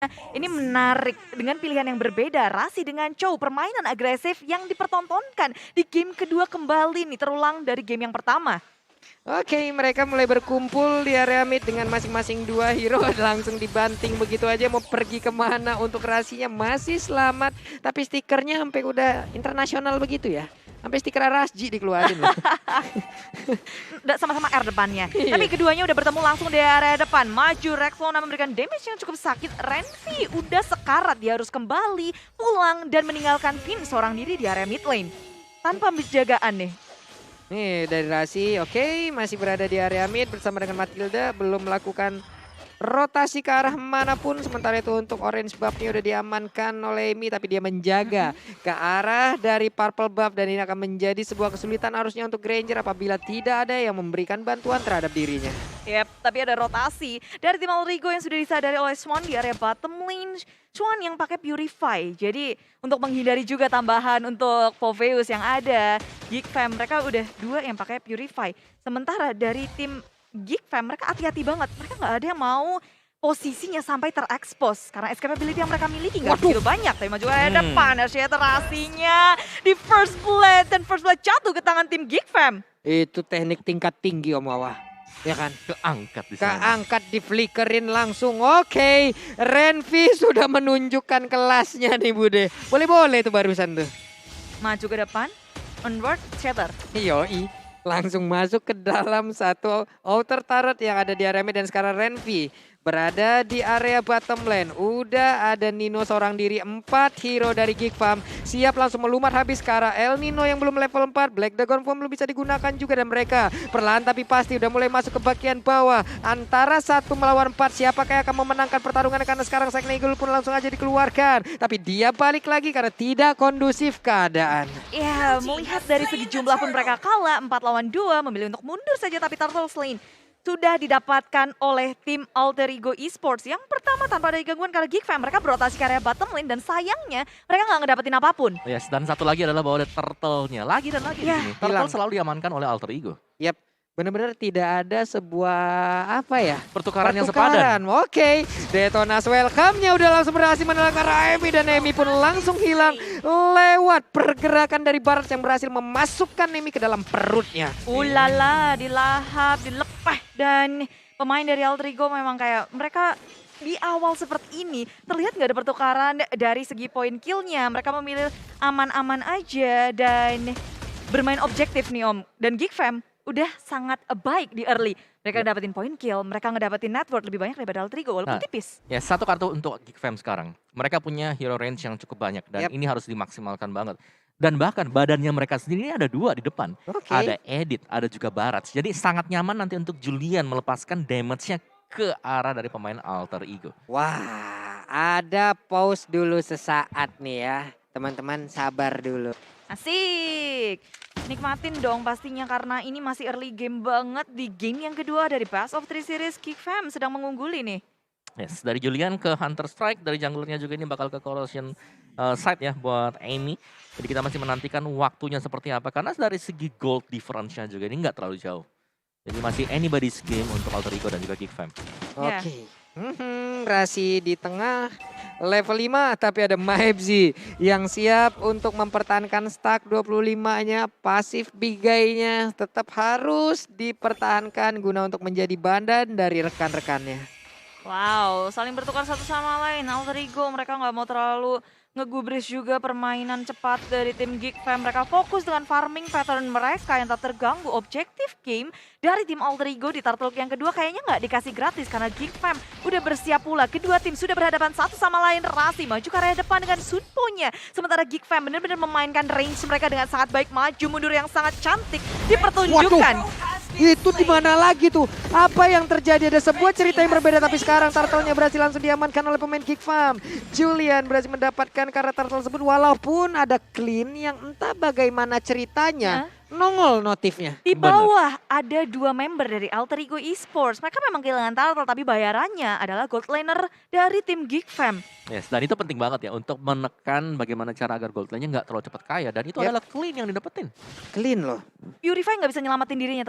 Ini menarik dengan pilihan yang berbeda. Rasi dengan Chow, permainan agresif yang dipertontonkan di game kedua kembali nih terulang dari game yang pertama. Oke, mereka mulai berkumpul di area mid dengan masing-masing dua hero. Langsung dibanting begitu aja, mau pergi kemana untuk Rasinya masih selamat. Tapi stikernya sampai udah internasional begitu ya. Sampai stiker Rasji dikeluarin loh. Sama-sama R depannya. Iya. Tapi keduanya udah bertemu langsung di area depan. Maju Rexona memberikan damage yang cukup sakit. Renvi udah sekarat, dia harus kembali pulang dan meninggalkan Finn seorang diri di area mid lane. Tanpa penjagaan nih. Nih dari Rasi, oke, masih berada di area mid bersama dengan Matilda. Belum melakukan rotasi ke arah manapun. Sementara itu untuk orange buff-nya udah diamankan oleh Emi. Tapi dia menjaga ke arah dari purple buff. Dan ini akan menjadi sebuah kesulitan harusnya untuk Granger apabila tidak ada yang memberikan bantuan terhadap dirinya. Yap, tapi ada rotasi dari tim Alrigo yang sudah disadari oleh Swan di area bottom lane. Swan yang pakai Purify, jadi untuk menghindari juga tambahan untuk Poveus yang ada. Geek Fam mereka udah dua yang pakai Purify. Sementara dari tim Geek Fam mereka hati-hati banget, mereka nggak ada yang mau posisinya sampai terekspos. Karena escapability yang mereka miliki nggak begitu banyak. Tapi maju ke depan, Arshia terasinya di first blood. Dan first blood jatuh ke tangan tim Geek Fam. Itu teknik tingkat tinggi Om Wawa. Ya kan? Keangkat di sana. Keangkat di flickerin langsung. Oke, Renvi sudah menunjukkan kelasnya nih Bude. Boleh-boleh tuh barusan tuh. Maju ke depan, onward, shatter. Yoi, langsung masuk ke dalam satu outer turret yang ada di area mid. Dan sekarang Renvi berada di area bottom lane. Udah ada Nino seorang diri, 4 hero dari Geek Farm. Siap langsung melumat habis ke arah El Nino yang belum level 4. Black Dragon Form belum bisa digunakan juga. Dan mereka perlahan tapi pasti udah mulai masuk ke bagian bawah. Antara 1 melawan 4. Siapakah yang akan memenangkan pertarungan? Karena sekarang Cycling Eagle pun langsung aja dikeluarkan. Tapi dia balik lagi karena tidak kondusif keadaan. Ya, melihat dari segi jumlah pun mereka kalah, 4 lawan 2, memilih untuk mundur saja. Tapi Turtles Lane sudah didapatkan oleh tim Alter Ego Esports. Yang pertama tanpa ada gangguan karena Geek Fam, mereka berotasi ke area bottom lane. Dan sayangnya mereka nggak ngedapetin apapun. Yes, dan satu lagi adalah bahwa ada turtle-nya. Lagi dan lagi Ya, di sini. Turtle hilang. selalu diamankan oleh Alter Ego. Yap, benar-benar tidak ada sebuah apa ya? Pertukaran yang sepadan. Oke, Detonas welcome-nya udah langsung berhasil menelakkan Emi. Dan Emi pun langsung hilang lewat pergerakan dari Barat yang berhasil memasukkan Emi ke dalam perutnya. Ulala, dilahap, dilepeh. Dan pemain dari Alter Ego memang kayak mereka di awal seperti ini terlihat nggak ada pertukaran dari segi poin kill-nya. Mereka memilih aman-aman aja dan bermain objektif nih Om. Dan Geek Fam udah sangat baik di early. Mereka dapetin poin kill, mereka ngedapetin network lebih banyak daripada Alter Ego walaupun Nah, tipis. Ya, satu kartu untuk Geek Fam sekarang. Mereka punya hero range yang cukup banyak dan Yap. ini harus dimaksimalkan banget. Dan bahkan badannya mereka sendiri ini ada 2 di depan. Oke. Ada Edit, ada juga Barat. Jadi sangat nyaman nanti untuk Julian melepaskan damage-nya ke arah dari pemain Alter Ego. Wah, ada pause dulu sesaat nih ya. Teman-teman sabar dulu. Asik. Nikmatin dong pastinya karena ini masih early game banget di game yang kedua dari Best of 3 Series. Geek Fam sedang mengungguli nih. Yes, dari Julian ke Hunter Strike, dari junglernya juga ini bakal ke Corrosion side ya buat Amy. Jadi kita masih menantikan waktunya seperti apa. Karena dari segi gold difference-nya juga ini nggak terlalu jauh. Jadi masih anybody's game untuk Alter Ego dan juga Geek Fam. Ya. Oke. Rasi di tengah level 5 tapi ada Maebzi yang siap untuk mempertahankan stack 25-nya. Pasif bigainya tetap harus dipertahankan guna untuk menjadi bandan dari rekan-rekannya. Wow, saling bertukar satu sama lain. Alter Ego mereka nggak mau terlalu ngegubris juga permainan cepat dari tim Geek Fam. Mereka fokus dengan farming pattern mereka yang tak terganggu. Objektif game dari tim Alter Ego di Turtle yang kedua kayaknya nggak dikasih gratis karena Geek Fam udah bersiap pula. Kedua tim sudah berhadapan satu sama lain. Rasi maju ke area depan dengan Sunpo-nya. Sementara Geek Fam benar-benar memainkan range mereka dengan sangat baik. Maju mundur yang sangat cantik dipertunjukkan. Itu di mana lagi tuh? Apa yang terjadi? Ada sebuah cerita yang berbeda tapi sekarang turtle-nya berhasil langsung diamankan oleh pemain Geek Farm. Julian berhasil mendapatkan karena turtle tersebut walaupun ada clean yang entah bagaimana ceritanya nongol notifnya. Di Bener. bawah ada 2 member dari Alter Ego Esports. Mereka memang kehilangan turtle tapi bayarannya adalah gold laner dari tim Geek Fam. Yes, dan itu penting banget ya untuk menekan bagaimana cara agar gold lane-nya nggak terlalu cepat kaya. Dan itu Yep. adalah clean yang didapetin. Clean loh. Purify nggak bisa nyelamatin dirinya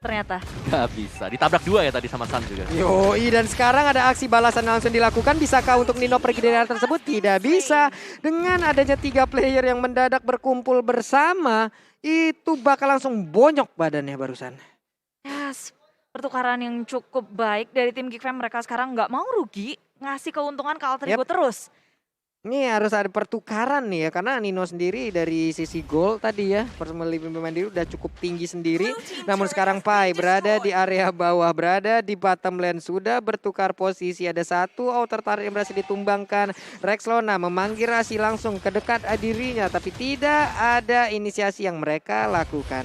ternyata. Gak bisa, ditabrak 2 ya tadi sama Sun juga. Yoi, dan sekarang ada aksi balasan langsung dilakukan. Bisakah untuk Nino pergi dari area tersebut? Tidak bisa. Dengan adanya 3 player yang mendadak berkumpul bersama, itu bakal langsung bonyok badannya barusan. Yes, pertukaran yang cukup baik dari tim Geek Fam. Mereka sekarang nggak mau rugi, ngasih keuntungan ke Alter Ego terus. Ini harus ada pertukaran nih ya, karena Nino sendiri dari sisi gol tadi ya, personally pemain diri udah cukup tinggi sendiri. Namun sekarang Pai berada di area bawah, berada di bottom lane, sudah bertukar posisi. Ada satu outer turret yang berhasil ditumbangkan. Rexlona memanggil Rasi langsung ke dekat dirinya, tapi tidak ada inisiasi yang mereka lakukan.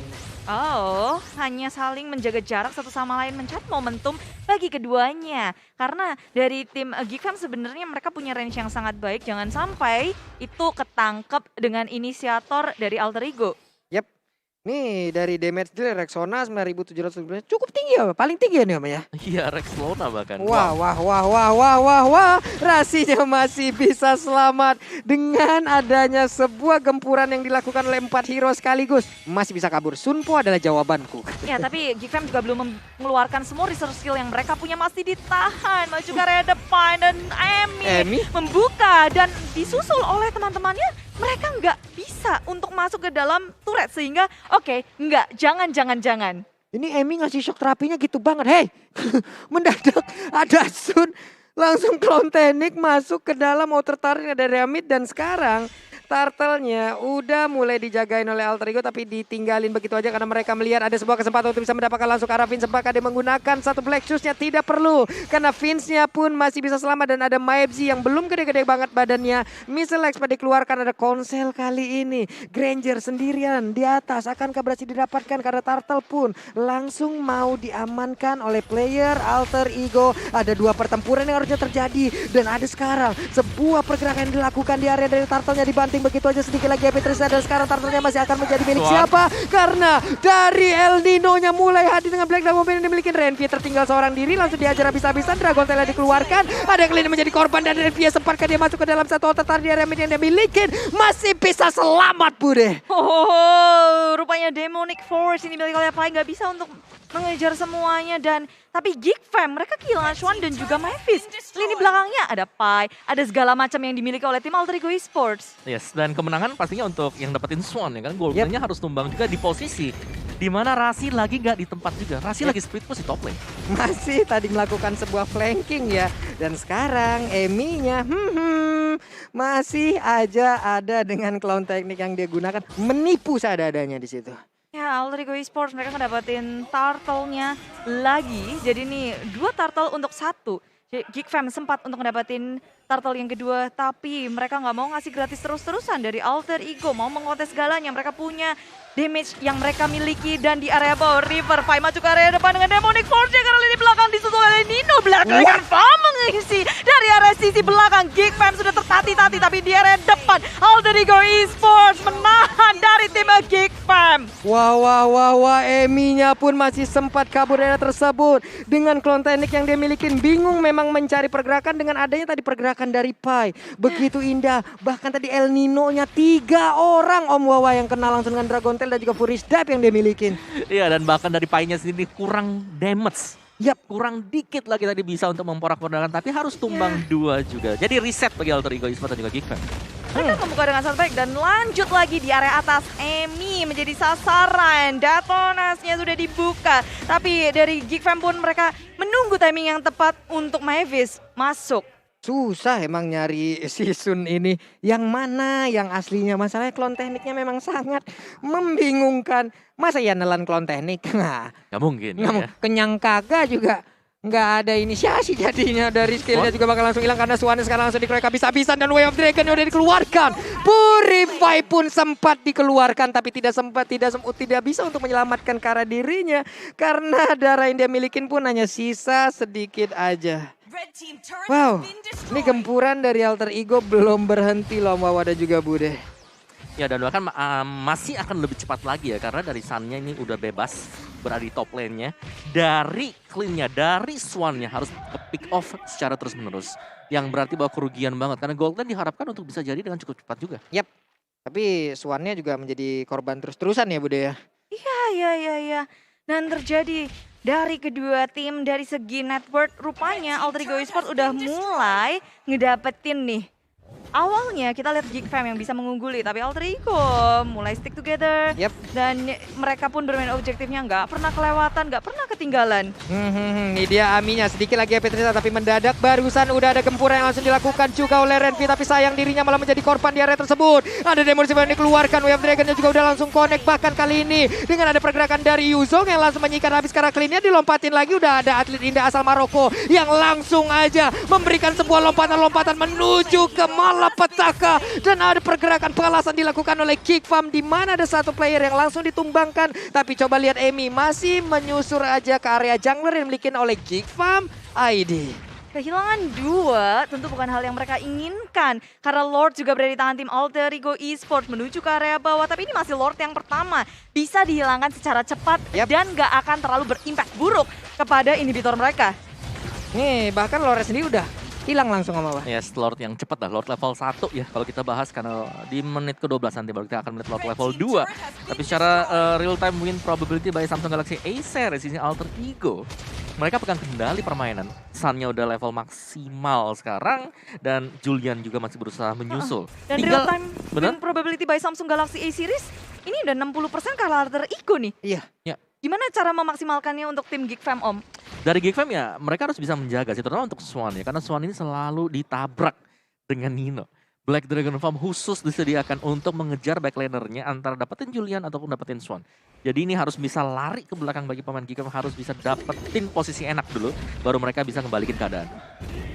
Oh, hanya saling menjaga jarak satu sama lain, mencari momentum bagi keduanya. Karena dari tim Geek Fam sebenarnya mereka punya range yang sangat baik. Jangan sampai itu ketangkep dengan inisiator dari Alter Ego. Yap. Nih dari damage deal Rexona 9.700 cukup tinggi ya, paling tinggi ya nih Om ya. Iya, Rexlona bahkan. Wah. Rasinya masih bisa selamat dengan adanya sebuah gempuran yang dilakukan oleh 4 hero sekaligus. Masih bisa kabur. Sunpo adalah jawabanku. Ya, tapi Geek Fam juga belum mengeluarkan semua resource skill yang mereka punya, masih ditahan. Maju ke area depan dan Emi membuka dan disusul oleh teman-temannya. Mereka nggak bisa untuk masuk ke dalam turret sehingga jangan. Ini Emi ngasih shock terapinya gitu banget. Hei, mendadak ada Sun langsung clone teknik masuk ke dalam outer turret dari Amit dan sekarang turtle-nya udah mulai dijagain oleh Alter Ego tapi ditinggalin begitu aja karena mereka melihat ada sebuah kesempatan untuk bisa mendapatkan langsung ke arah Vince. Apakah dia menggunakan satu Black Shoes-nya? Tidak perlu karena Vince-nya pun masih bisa selamat dan ada Maebzi yang belum gede-gede banget badannya. Missile Expert dikeluarkan, ada konsel kali ini. Granger sendirian di atas, akankah berhasil didapatkan karena turtle pun langsung mau diamankan oleh player Alter Ego. Ada 2 pertempuran yang harusnya terjadi dan ada sekarang sebuah pergerakan yang dilakukan di area dari turtle-nya dibanting begitu aja sedikit lagi Epic Trisha dan sekarang turtle-nya masih akan menjadi milik siapa? Karena dari El Nino-nya mulai hadir dengan Black Dragon yang dimiliki Renvi, tertinggal seorang diri langsung diajar habis-habisan. Dragon Tail dikeluarkan, ada Clean menjadi korban dan Renvi sempatkah dia masuk ke dalam satu outer turret di area mid yang dia miliki, masih bisa selamat Bude. Oh, rupanya Demonic Force ini milik oleh Pai, nggak bisa untuk mengejar semuanya. Dan tapi Geek Fam mereka kehilangan Swan dan juga Mavis. Lini belakangnya ada Pai, ada segala macam yang dimiliki oleh tim Alter Ego Esports. Yes, dan kemenangan pastinya untuk yang dapetin Swan ya kan. Goldnya harus tumbang juga di posisi di mana Rasi lagi nggak di tempat juga. Rasi lagi split push di top lane. Masih tadi melakukan sebuah flanking ya. Dan sekarang Emi-nya masih aja ada dengan clown teknik yang dia gunakan. Menipu seadanya di situ. Ya, Alter Ego Esports mereka ngedapetin turtle-nya lagi. Jadi nih 2 turtle untuk 1. Geek Fam sempat untuk ngedapetin turtle yang kedua, tapi mereka nggak mau ngasih gratis terus-terusan dari Alter Ego. Mau mengontes segalanya, mereka punya damage yang mereka miliki. Dan di area bawah River Pai maju ke area depan dengan Demonic Force karena lini belakang disusul oleh Nino. Belakang Fam mengisi dari area sisi belakang. Geek Fam sudah tertati-tati tapi di area depan Alter Ego Esports menahan dari tim Geek Fam. Wah, Emi-nya pun masih sempat kabur dari tersebut. Dengan clone teknik yang dia miliki, bingung memang mencari pergerakan dengan adanya tadi pergerakan dari Pai. Begitu indah, bahkan tadi El Nino-nya 3 orang Om Wawa yang kena langsung dengan Dragon Tail dan juga Furious Dive yang dia miliki. Iya, dan bahkan dari Pai-nya sendiri kurang damage. Yap, Kurang dikit lagi tadi bisa untuk memporak-porandakan, tapi harus tumbang 2 juga. Jadi reset bagi Alter Ego Esports dan juga Geek Fam. Mereka membuka dengan sangat baik dan lanjut lagi di area atas. Emi menjadi sasaran. Detonasnya sudah dibuka. Tapi dari Geek Fam pun mereka menunggu timing yang tepat untuk Mavis masuk. susah emang nyari si Sun ini. Yang mana yang aslinya, masalahnya clone tekniknya memang sangat membingungkan. Masa ya nelan clone teknik? Nah, Gak mungkin nggak mau ya. kenyang kagak juga. Nggak ada inisiasi jadinya dari skillnya juga bakal langsung hilang karena Swan sekarang langsung dikeroyok habis-habisan dan Way of Dragon udah dikeluarkan. Purify pun sempat dikeluarkan tapi tidak bisa untuk menyelamatkan cara dirinya karena darah yang dia milikin pun hanya sisa sedikit aja. Wow, ini gempuran dari Alter Ego belum berhenti loh Wawa dan juga Bude. Ya dan bahkan masih akan lebih cepat lagi ya karena dari Sun-nya ini udah bebas berada di top lane-nya. Dari clean-nya, dari Swan-nya harus ke pick off secara terus-menerus. Yang berarti bahwa kerugian banget karena gold lane diharapkan untuk bisa jadi dengan cukup cepat juga. Tapi Swan-nya juga menjadi korban terus-terusan ya Bude ya. Iya. Dan terjadi dari kedua tim dari segi network rupanya Alter Ego Esports udah mulai ngedapetin nih. Awalnya kita lihat Geek Fam yang bisa mengungguli, tapi Alter Ego mulai stick together. Yep. Dan mereka pun bermain objektifnya nggak pernah kelewatan, nggak pernah ketinggalan. Ini dia Aminya sedikit lagi ya Petrisa, tapi mendadak barusan udah ada gempuran yang langsung dilakukan juga oleh Renvi, tapi sayang dirinya malah menjadi korban di area tersebut. Ada Demon Seven yang dikeluarkan, Wave Dragon-nya juga udah langsung connect, bahkan kali ini dengan ada pergerakan dari Yuzong yang langsung menyikat habis karena clean-nya dilompatin lagi. Udah ada atlet Indah asal Maroko yang langsung aja memberikan sebuah lompatan-lompatan menuju ke malapetaka, dan ada pergerakan balasan dilakukan oleh Geek Fam di mana ada satu player yang langsung ditumbangkan. Tapi coba lihat Amy masih menyusur aja ke area jungler yang dimiliki oleh Geek Fam ID. Kehilangan dua tentu bukan hal yang mereka inginkan. Karena Lord juga berada di tangan tim Alter Ego Esports menuju ke area bawah. Tapi ini masih Lord yang pertama. Bisa dihilangkan secara cepat dan gak akan terlalu berimpact buruk kepada inhibitor mereka. Nih bahkan Lore sendiri udah hilang langsung sama apa? Yes, Lord yang cepat dah, Lord level 1 ya kalau kita bahas karena di menit ke-12 nanti baru kita akan melihat Lord level 2. Tapi secara real time win probability by Samsung Galaxy A series ini Alter Ego. Mereka pegang kendali permainan. Sun-nya udah level maksimal sekarang dan Julian juga masih berusaha menyusul. Dan real time win probability by Samsung Galaxy A series ini udah 60% ke Alter Ego nih. Iya. Gimana cara memaksimalkannya untuk tim Geek Fam, Om? Dari Geek Fam ya mereka harus bisa menjaga sih, terutama untuk Swan ya. Karena Swan ini selalu ditabrak dengan Nino. Black Dragon Farm khusus disediakan untuk mengejar backlanernya antara dapetin Julian ataupun dapetin Swan. Jadi ini harus bisa lari ke belakang bagi pemain Geek Fam, harus bisa dapetin posisi enak dulu. Baru mereka bisa kembalikan keadaan.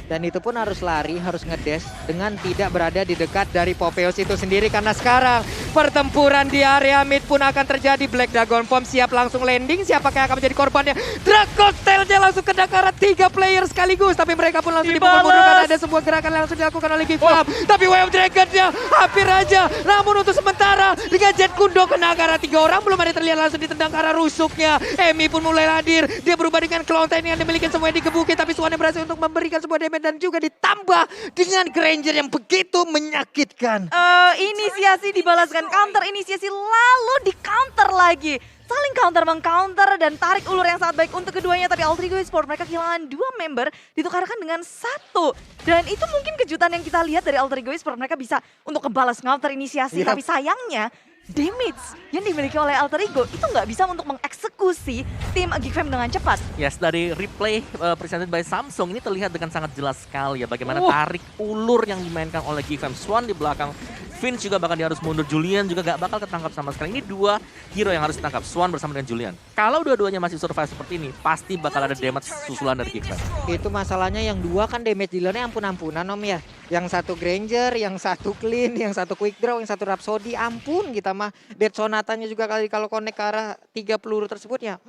Dan itu pun harus lari, harus ngedash dengan tidak berada di dekat dari Popeyos itu sendiri. Karena sekarang pertempuran di area mid pun akan terjadi. Black Dragon Form siap langsung landing. Siapakah yang akan menjadi korbannya? Dragon Tail-nya langsung kena ke arah 3 player sekaligus. Tapi mereka pun langsung dipukul-pukul karena ada sebuah gerakan yang langsung dilakukan oleh Geek Fam. Tapi Wave Dragon-nya hampir aja. Namun untuk sementara dengan Jet Kundo kena ke arah 3 orang. Belum ada terlihat langsung ditendang ke arah rusuknya. Emi pun mulai hadir. Dia berubah dengan Clown9 yang dimiliki semuanya digebukin. Tapi Swan berhasil untuk memberikan sebuah damage dan juga ditambah dengan Granger yang begitu menyakitkan. Inisiasi dibalaskan counter, inisiasi lalu di counter lagi. Saling counter-meng-counter dan tarik ulur yang sangat baik untuk keduanya. Tapi Alter Ego Esports mereka kehilangan 2 member ditukarkan dengan 1. Dan itu mungkin kejutan yang kita lihat dari Alter Ego Esports. Mereka bisa untuk kebalas counter inisiasi. Tapi sayangnya damage yang dimiliki oleh Alter Ego itu nggak bisa untuk mengeksekusi tim Geek Fam dengan cepat. Yes, dari replay presented by Samsung ini terlihat dengan sangat jelas sekali ya bagaimana tarik ulur yang dimainkan oleh Geek Fam. Swan di belakang, Vince juga bahkan dia harus mundur, Julian juga gak bakal ketangkap sama sekali. Ini 2 hero yang harus ditangkap, Swan bersama dengan Julian. Kalau dua-duanya masih survive seperti ini, pasti bakal ada damage susulan dari Geek Fam. Itu masalahnya yang 2 kan damage dealernya ampun-ampunan Om ya. Yang 1 Granger, yang 1 Clean, yang 1 Quick Draw, yang 1 Rhapsody, ampun kita mah. Dead Sonatanya juga kali kalau connect ke arah 3 peluru tersebut ya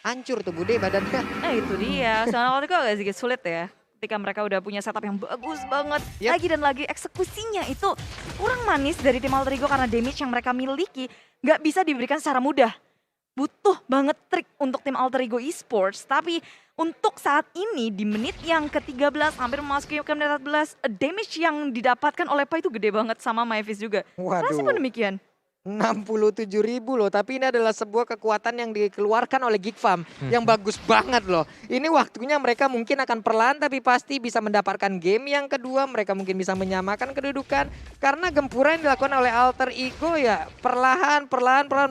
hancur tuh Bude badannya. Nah itu dia, soalnya Alter Ego agak sedikit sulit ya. Ketika mereka udah punya setup yang bagus banget, lagi dan lagi eksekusinya itu kurang manis dari tim Alter Ego karena damage yang mereka miliki nggak bisa diberikan secara mudah. Butuh banget trik untuk tim Alter Ego Esports, tapi untuk saat ini di menit yang ke-13 hampir memasuki ke menit 14, damage yang didapatkan oleh Pai itu gede banget sama Mavis juga. Rasanya pun demikian. 67.000 loh, tapi ini adalah sebuah kekuatan yang dikeluarkan oleh Geek Fam yang bagus banget loh. Ini waktunya mereka mungkin akan perlahan tapi pasti bisa mendapatkan game yang kedua. Mereka mungkin bisa menyamakan kedudukan karena gempuran yang dilakukan oleh Alter Ego ya perlahan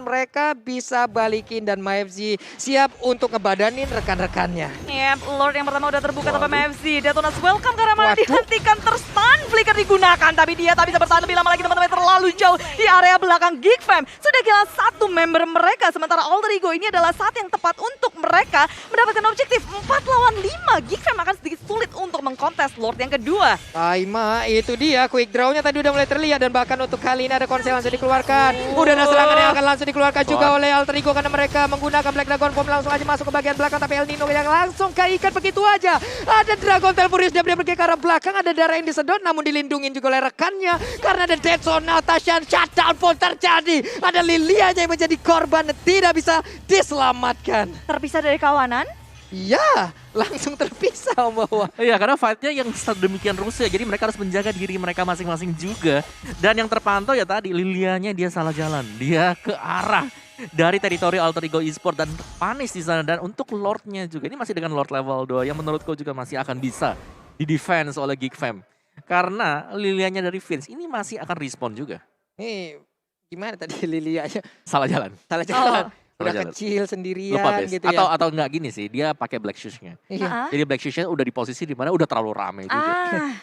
mereka bisa balikin dan MFZ siap untuk ngebadanin rekan-rekannya. Yep, Lord yang pertama udah terbuka tanpa MFZ. Detonas welcome karena malah dihentikan, terstun flicker digunakan tapi dia tak bisa bertahan lebih lama lagi teman-teman, terlalu jauh di area belakang Geek Fam sudah kehilangan satu member mereka. Sementara Alter Ego ini adalah saat yang tepat untuk mereka mendapatkan objektif 4 lawan 5. Geek Fam akan sedikit sulit untuk mengkontes Lord yang kedua. Taima, itu dia quick draw-nya tadi udah mulai terlihat dan bahkan untuk kali ini ada konsel langsung dikeluarkan. Udah ada serangan yang akan langsung dikeluarkan juga oleh Alter Ego karena mereka menggunakan Black Dragon Bomb langsung aja masuk ke bagian belakang, tapi El Nino yang langsung keikat begitu aja. Ada Dragon Tail Furious dia pergi ke arah belakang, ada darah yang disedot namun dilindungin juga oleh rekannya karena ada Dead Zone Natasha shutdown pun terjadi. Ada Lilianya yang menjadi korban dan tidak bisa diselamatkan. Terpisah dari kawanan. Ya, langsung terpisah Om Bawa. Iya, karena fight-nya yang sedemikian rusuh ya, jadi mereka harus menjaga diri mereka masing-masing juga. Dan yang terpantau ya tadi, Lilianya dia salah jalan. Dia ke arah dari teritori Alter Ego Esport dan panis di sana. Dan untuk Lord-nya juga, ini masih dengan Lord level 2 yang menurutku juga masih akan bisa di-defense oleh Geek Fam. Karena Lilianya dari Vince ini masih akan respon juga. Nih, gimana tadi Lilianya? Salah jalan. Salah jalan. Udah jalan. kecil sendirian Lupa Bes. gitu ya. Atau enggak gini sih, dia pakai Black Shoes-nya. Iya. Jadi Black Shoes-nya udah di posisi di mana udah terlalu rame juga.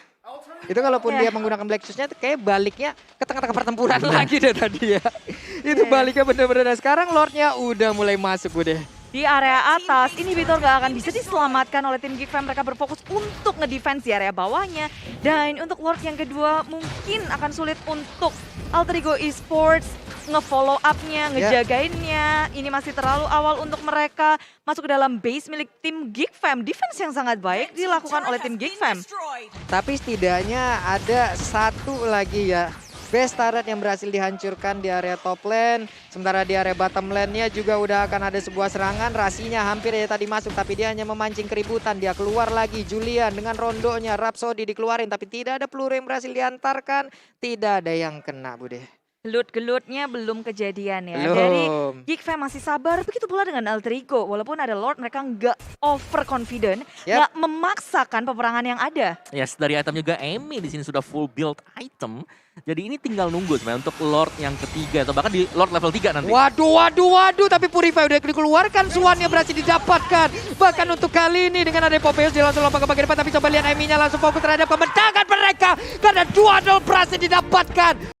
Itu kalaupun dia menggunakan Black Shoes-nya tuh kayak baliknya ke tengah-tengah pertempuran lagi deh tadi ya. Itu baliknya bener-bener. Nah, sekarang Lord-nya udah mulai masuk udah. Di area atas, inhibitor gak akan bisa diselamatkan oleh tim Geek Fam. Mereka berfokus untuk ngedefense di area bawahnya. Dan untuk Lord yang kedua mungkin akan sulit untuk Alter Ego Esports nge-follow up-nya, ngejagainnya. Ini masih terlalu awal untuk mereka masuk ke dalam base milik tim Geek Fam. Defense yang sangat baik dilakukan oleh tim Geek Fam. Tapi setidaknya ada satu lagi ya. Base turret yang berhasil dihancurkan di area top lane. Sementara di area bottom lane-nya juga udah akan ada sebuah serangan. Rasinya hampir ya tadi masuk, tapi dia hanya memancing keributan. Dia keluar lagi, Julian dengan rondonya. Rhapsody dikeluarin, tapi tidak ada peluru yang berhasil diantarkan. Tidak ada yang kena, Bude. Gelut-gelutnya belum kejadian ya. Belum. Dari Geek Fam masih sabar, begitu pula dengan Alter Ego. Walaupun ada Lord, mereka nggak overconfident, nggak memaksakan peperangan yang ada. Yes, dari item juga Amy di sini sudah full build item. Jadi ini tinggal nunggu sebenarnya untuk Lord yang ketiga atau bahkan di Lord level 3 nanti. Waduh, tapi Purify udah dikeluarkan, Swan-nya berhasil didapatkan. Bahkan untuk kali ini dengan ada Popeus dia langsung lompat ke bagian depan, tapi coba lihat Amy-nya langsung fokus terhadap kemenangan mereka karena 2-0 berhasil didapatkan.